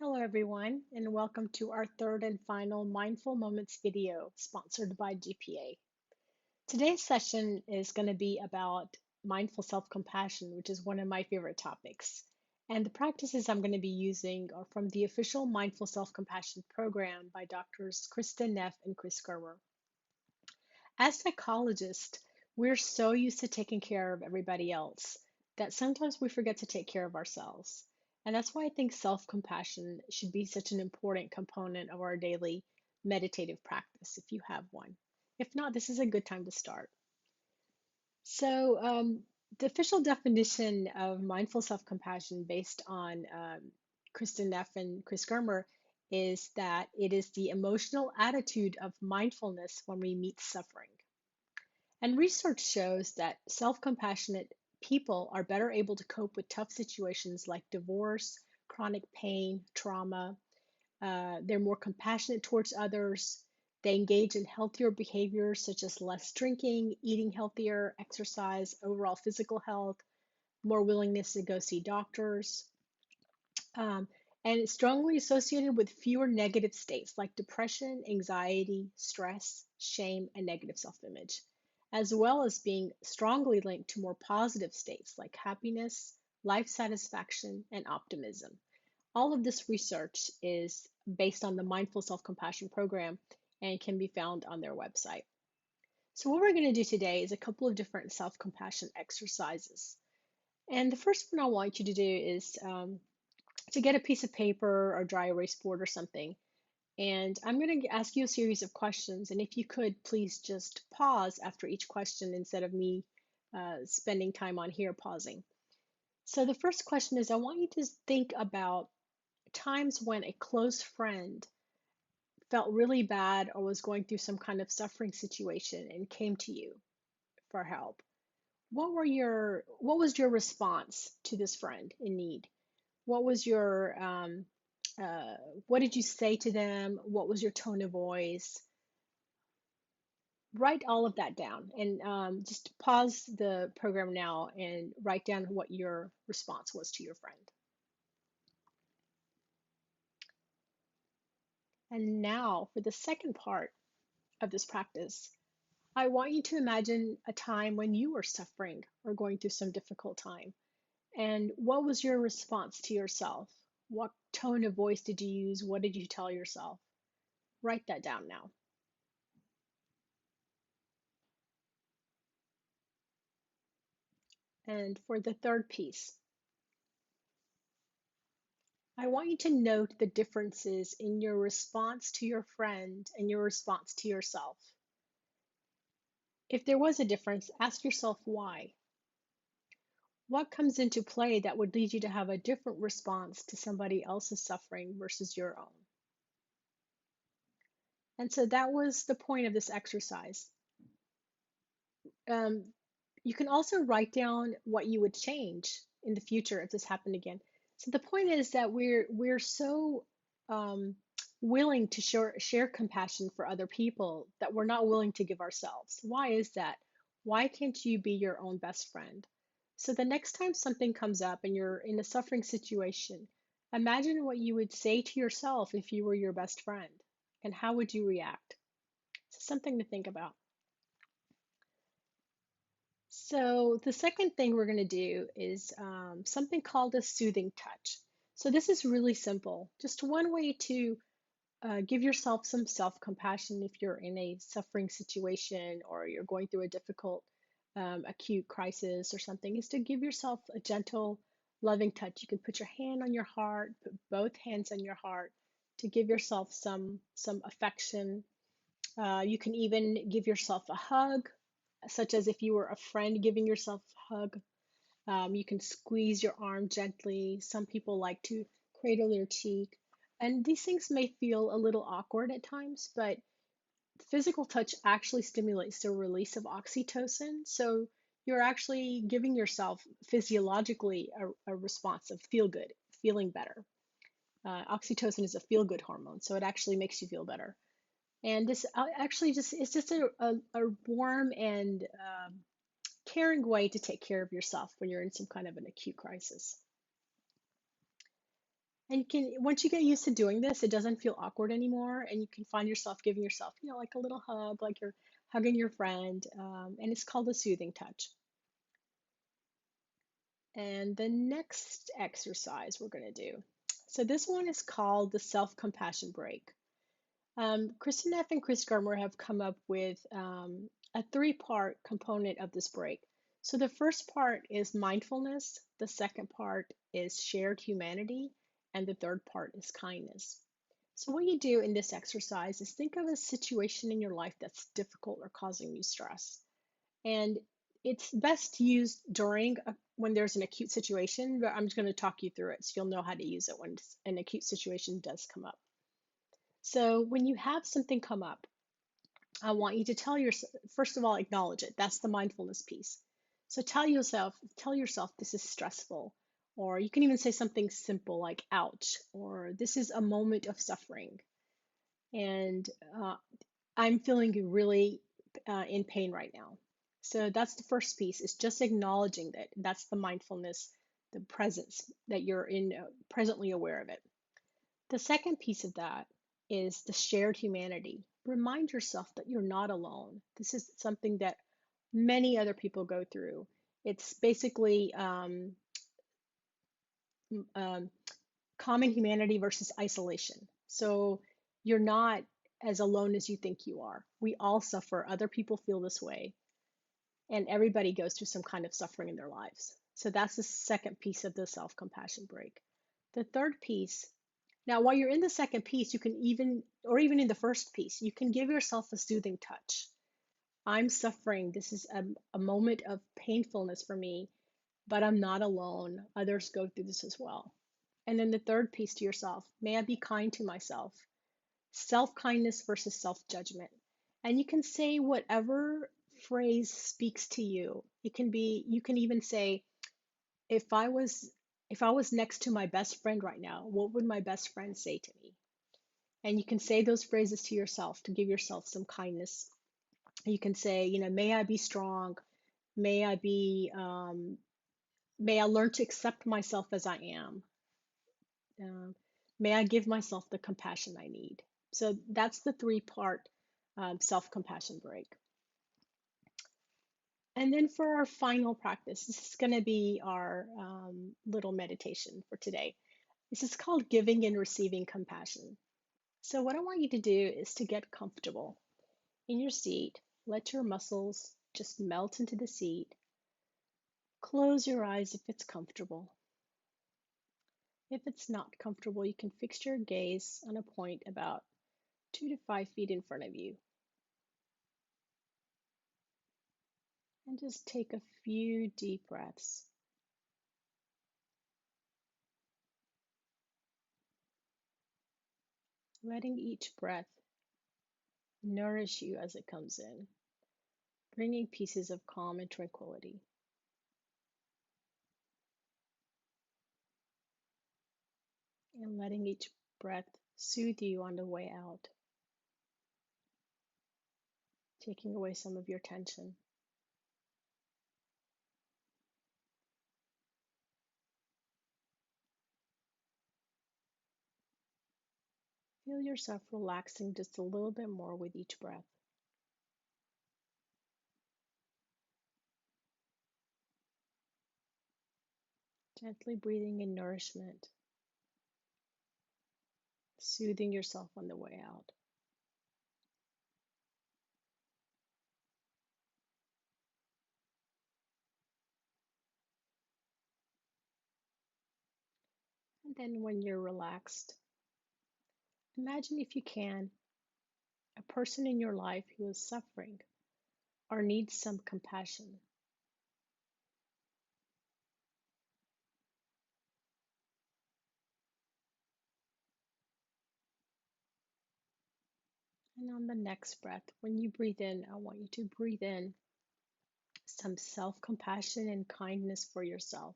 Hello, everyone, and welcome to our third and final Mindful Moments video sponsored by GPA. Today's session is going to be about mindful self compassion, which is one of my favorite topics. And the practices I'm going to be using are from the official Mindful Self Compassion program by doctors Kristen Neff and Chris Germer. As psychologists, we're so used to taking care of everybody else that sometimes we forget to take care of ourselves. And that's why I think self compassion should be such an important component of our daily meditative practice if you have one. If not, this is a good time to start. So, the official definition of mindful self compassion based on Kristen Neff and Chris Germer is that it is the emotional attitude of mindfulness when we meet suffering. And research shows that self compassionate people are better able to cope with tough situations like divorce, chronic pain, trauma. They're more compassionate towards others. They engage in healthier behaviors such as less drinking, eating healthier, exercise, overall physical health, more willingness to go see doctors. Um, and it's strongly associated with fewer negative states like depression, anxiety, stress, shame, and negative self image, as well as being strongly linked to more positive states like happiness, life satisfaction, and optimism. All of this research is based on the Mindful Self Compassion program and can be found on their website. So, what we're going to do today is a couple of different self compassion exercises. And the first one I want you to do is to get a piece of paper or dry erase board or something. And I'm going to ask you a series of questions. And if you could, please just pause after each question instead of me spending time on here pausing. So the first question is I want you to think about times when a close friend felt really bad or was going through some kind of suffering situation and came to you for help. What was your response to this friend in need? What was your uh, what did you say to them? What was your tone of voice? Write all of that down and just pause the program now and write down what your response was to your friend. And now for the second part of this practice, I want you to imagine a time when you were suffering or going through some difficult time. And what was your response to yourself? What tone of voice did you use? What did you tell yourself? Write that down now. And for the third piece, I want you to note the differences in your response to your friend and your response to yourself. If there was a difference, ask yourself why. What comes into play that would lead you to have a different response to somebody else's suffering versus your own? And so that was the point of this exercise. Um, you can also write down what you would change in the future if this happened again. So the point is that we're so willing to share compassion for other people that we're not willing to give ourselves. Why is that? Why can't you be your own best friend? So the next time something comes up and you're in a suffering situation, imagine what you would say to yourself if you were your best friend, and how would you react? So something to think about. So the second thing we're going to do is something called a soothing touch. So this is really simple. Just one way to give yourself some self-compassion if you're in a suffering situation or you're going through a difficult acute crisis or something is to give yourself a gentle, loving touch. You can put your hand on your heart, put both hands on your heart to give yourself some affection. You can even give yourself a hug, such as if you were a friend giving yourself a hug. You can squeeze your arm gently. Some people like to cradle their cheek. And these things may feel a little awkward at times, but physical touch actually stimulates the release of oxytocin. So you're actually giving yourself physiologically a response of feel good, feeling better. Oxytocin is a feel good hormone, so it actually makes you feel better. And this actually just it's just a warm and caring way to take care of yourself when you're in some kind of an acute crisis. And you can, once you get used to doing this, it doesn't feel awkward anymore. And you can find yourself giving yourself, like a little hug, like you're hugging your friend. And it's called a soothing touch. And the next exercise we're going to do. So this one is called the self-compassion break. Kristen Neff and Chris Germer have come up with a three-part component of this break. So the first part is mindfulness, the second part is shared humanity, and the third part is kindness. So what you do in this exercise is think of a situation in your life that's difficult or causing you stress. And it's best used when there's an acute situation, but I'm just going to talk you through it so you'll know how to use it when an acute situation does come up. So when you have something come up, I want you to tell yourself, first of all, acknowledge it. That's the mindfulness piece. So tell yourself this is stressful. Or you can even say something simple like ouch, or this is a moment of suffering. And I'm feeling really in pain right now. So that's the first piece, is just acknowledging that. That's the mindfulness, the presence that you're in, presently aware of it. The second piece of that is the shared humanity. Remind yourself that you're not alone. This is something that many other people go through. It's basically um, common humanity versus isolation. So you're not as alone as you think you are. We all suffer. Other people feel this way. And everybody goes through some kind of suffering in their lives. So that's the second piece of the self compassion break. The third piece, now while you're in the second piece, you can even in the first piece, you can give yourself a soothing touch. I'm suffering. This is a moment of painfulness for me, but I'm not alone. Others go through this as well. And then the third piece to yourself, may I be kind to myself? Self kindness versus self judgment. And you can say whatever phrase speaks to you. You can even say, if I was if I was next to my best friend right now, what would my best friend say to me? And you can say those phrases to yourself to give yourself some kindness. You can say, may I be strong. May I be may I learn to accept myself as I am. Um, may I give myself the compassion I need. So that's the three-part self compassion break. And then for our final practice, this is going to be our little meditation for today. This is called giving and receiving compassion. So, what I want you to do is to get comfortable in your seat. Let your muscles just melt into the seat. Close your eyes if it's comfortable. If it's not comfortable, you can fix your gaze on a point about 2 to 5 feet in front of you. And just take a few deep breaths. Letting each breath nourish you as it comes in, bringing pieces of calm and tranquility. And letting each breath soothe you on the way out, taking away some of your tension. Feel yourself relaxing just a little bit more with each breath. Gently breathing in nourishment, soothing yourself on the way out. And then when you're relaxed, imagine, if you can, a person in your life who is suffering or needs some compassion. And on the next breath, when you breathe in, I want you to breathe in some self compassion and kindness for yourself.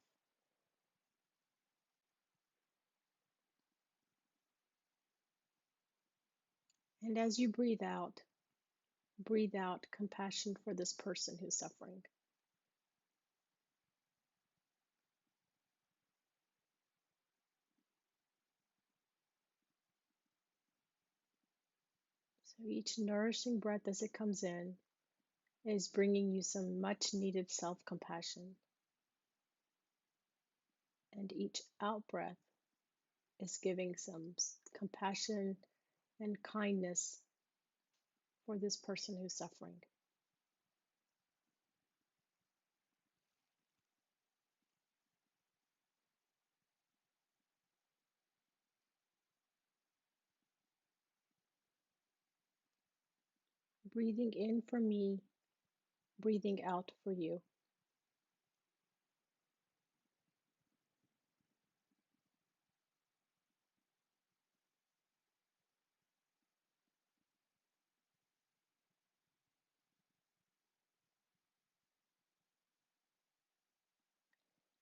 And as you breathe out compassion for this person who's suffering. So each nourishing breath as it comes in is bringing you some much needed self compassion, and each out breath is giving some compassion and kindness for this person who's suffering. Breathing in for me, breathing out for you.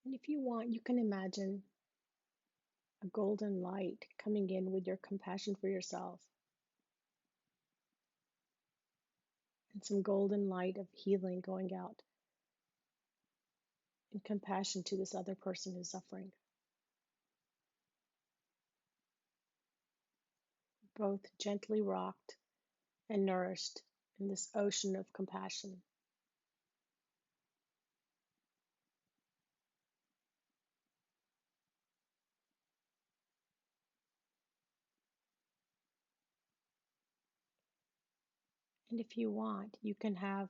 And if you want, you can imagine a golden light coming in with your compassion for yourself, and some golden light of healing going out in compassion to this other person who's suffering. Both gently rocked and nourished in this ocean of compassion. And if you want, you can have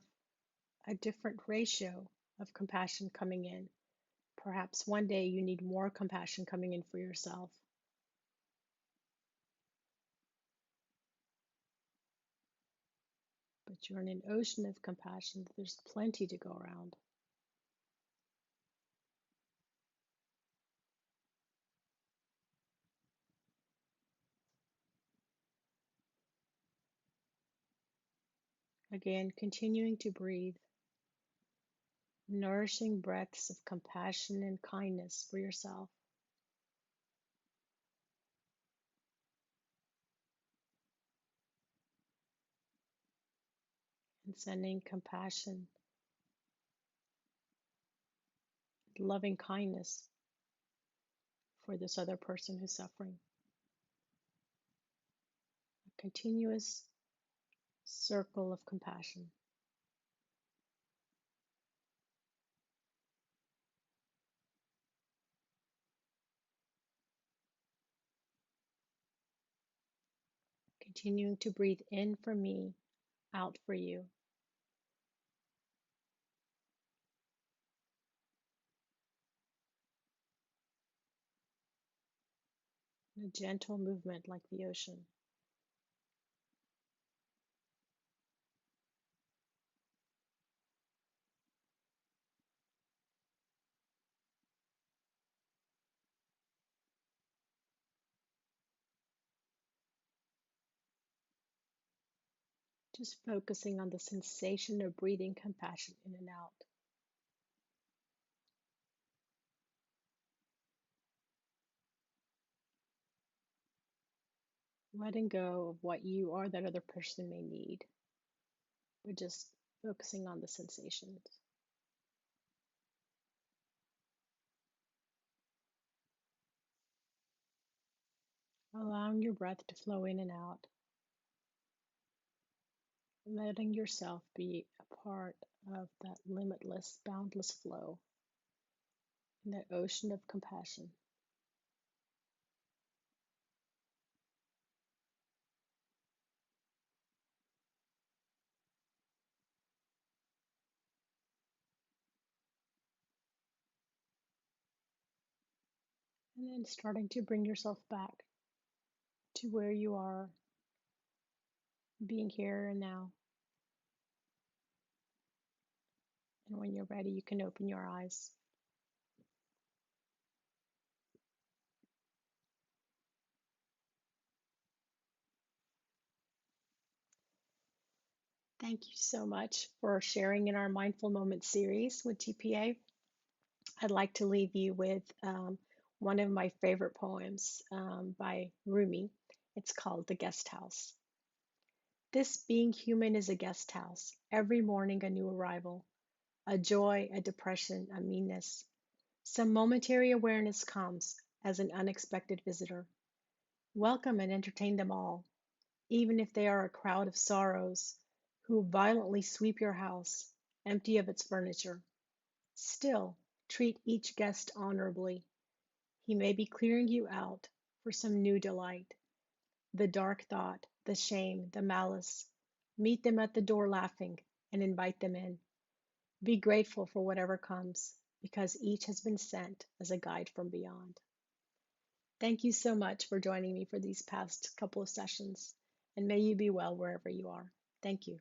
a different ratio of compassion coming in. Perhaps one day you need more compassion coming in for yourself. But you're in an ocean of compassion. There's plenty to go around. Again, continuing to breathe, nourishing breaths of compassion and kindness for yourself. And sending compassion, loving kindness for this other person who's suffering. A continuous circle of compassion. Continuing to breathe in for me, out for you. In a gentle movement like the ocean. Just focusing on the sensation of breathing compassion in and out. Letting go of what you or that other person may need, but just focusing on the sensations. Allowing your breath to flow in and out, letting yourself be a part of that limitless, boundless flow in that ocean of compassion. And then starting to bring yourself back to where you are, being here and now. And when you're ready, you can open your eyes. Thank you so much for sharing in our Mindful Moments series with GPA. I'd like to leave you with one of my favorite poems by Rumi. It's called The Guesthouse. This being human is a guest house, every morning a new arrival, a joy, a depression, a meanness. Some momentary awareness comes as an unexpected visitor. Welcome and entertain them all. even if they are a crowd of sorrows who violently sweep your house, empty of its furniture. Still, treat each guest honorably. He may be clearing you out for some new delight. The dark thought, the shame, the malice. Meet them at the door laughing and invite them in. Be grateful for whatever comes, because each has been sent as a guide from beyond. Thank you so much for joining me for these past couple of sessions, and may you be well wherever you are. Thank you.